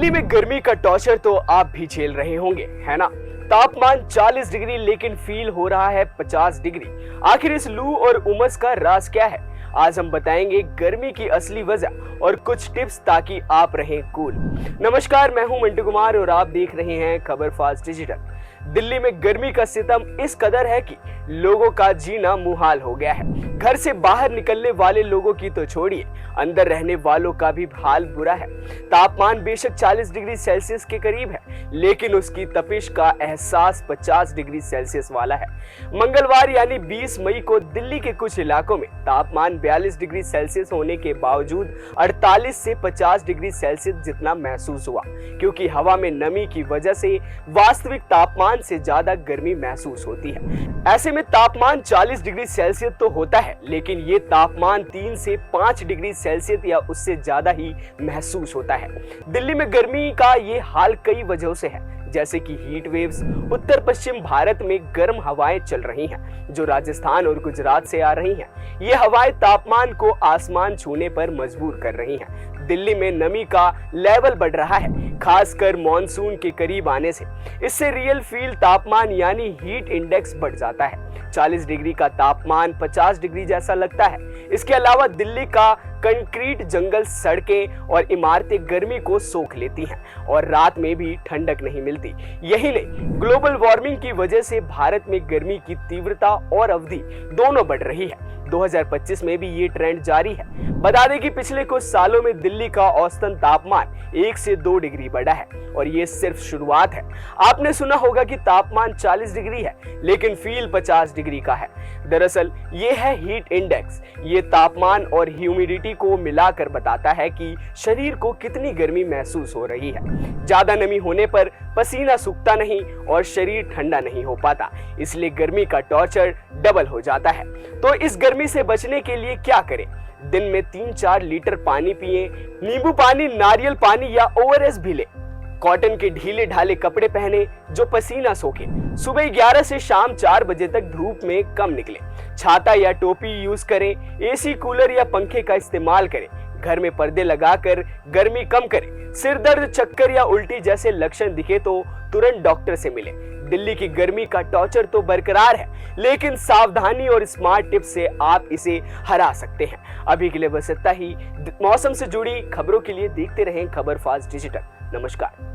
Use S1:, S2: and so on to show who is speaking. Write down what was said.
S1: दिल्ली में गर्मी का टॉर्चर तो आप भी झेल रहे होंगे, है ना। तापमान 40 डिग्री लेकिन फील हो रहा है 50 डिग्री। आखिर इस लू और उमस का राज क्या है? आज हम बताएंगे गर्मी की असली वजह और कुछ टिप्स ताकि आप रहें कूल। नमस्कार, मैं हूं मंटू कुमार और आप देख रहे हैं खबर फास्ट डिजिटल। दिल्ली में गर्मी का सितम इस कदर है कि लोगों का जीना मुहाल हो गया है। घर से बाहर निकलने वाले लोगों की तो छोड़िए, अंदर रहने वालों का भी हाल बुरा है। तापमान बेशक 40 डिग्री सेल्सियस के करीब है, लेकिन उसकी तपिश का एहसास 50 डिग्री सेल्सियस वाला है। मंगलवार यानी 20 मई को दिल्ली के कुछ इलाकों में तापमान 42 डिग्री सेल्सियस होने के बावजूद 48 से 50 डिग्री सेल्सियस जितना महसूस हुआ, क्योंकि हवा में नमी की वजह से वास्तविक तापमान से ज्यादा गर्मी महसूस होती है। ऐसे में तापमान 40 डिग्री सेल्सियस तो होता है, लेकिन ये तापमान 3 से 5 डिग्री सेल्सियस या उससे ज्यादा ही महसूस होता है। दिल्ली में गर्मी का ये हाल कई वजहों से है, जैसे कि हीट वेव्स। उत्तर पश्चिम भारत में गर्म हवाएं चल रही हैं, जो राजस्थान और गुजरात से आ रही हैं। ये हवाएं तापमान को आसमान छूने पर मजबूर कर रही हैं। दिल्ली में नमी का लेवल बढ़ रहा है, खासकर मॉनसून के करीब आने से। इससे रियल फील तापमान यानी हीट इंडेक्स बढ़ जाता है। 40 डिग्री का तापमान 50 डिग्री जैसा लगता है। इसके अलावा दिल्ली का कंक्रीट जंगल, सड़कें और इमारतें गर्मी को सोख लेती हैं और रात में भी ठंडक नहीं मिलती। यही नहीं, ग्लोबल वार्मिंग की वजह से भारत में गर्मी की तीव्रता और अवधि दोनों बढ़ रही है। 2025 में भी ये ट्रेंड जारी है। बता दें कि पिछले कुछ सालों में दिल्ली का औसतन तापमान 1 से 2 डिग्री बढ़ा है और ये सिर्फ शुरुआत है। आपने सुना होगा कि तापमान 40 डिग्री है, लेकिन फील 50 डिग्री का है। दरअसल ये है हीट इंडेक्स। ये तापमान और ह्यूमिडिटी को मिलाकर बताता है कि शरीर को कितनी गर्मी महसूस हो रही है। ज्यादा नमी होने पर पसीना सूखता नहीं और शरीर ठंडा नहीं हो पाता, इसलिए गर्मी का टॉर्चर डबल हो जाता है। तो इस गर्मी से बचने के लिए क्या करें? दिन में 3-4 लीटर पानी पिएं, नींबू पानी, नारियल पानी या ORS भी लें। कॉटन के ढीले ढाले कपड़े पहने जो पसीना सोखे। सुबह 11 से शाम 4 बजे तक धूप में कम निकले। छाता या टोपी यूज करें। AC, कूलर या पंखे का इस्तेमाल करें। घर में पर्दे लगाकर गर्मी कम करें। सिर दर्द, चक्कर या उल्टी जैसे लक्षण दिखे तो तुरंत डॉक्टर से मिलें। दिल्ली की गर्मी का टॉर्चर तो बरकरार है, लेकिन सावधानी और स्मार्ट टिप्स से आप इसे हरा सकते हैं। अभी के लिए बस इतना ही। मौसम से जुड़ी खबरों के लिए देखते रहें खबर फास्ट डिजिटल। नमस्कार।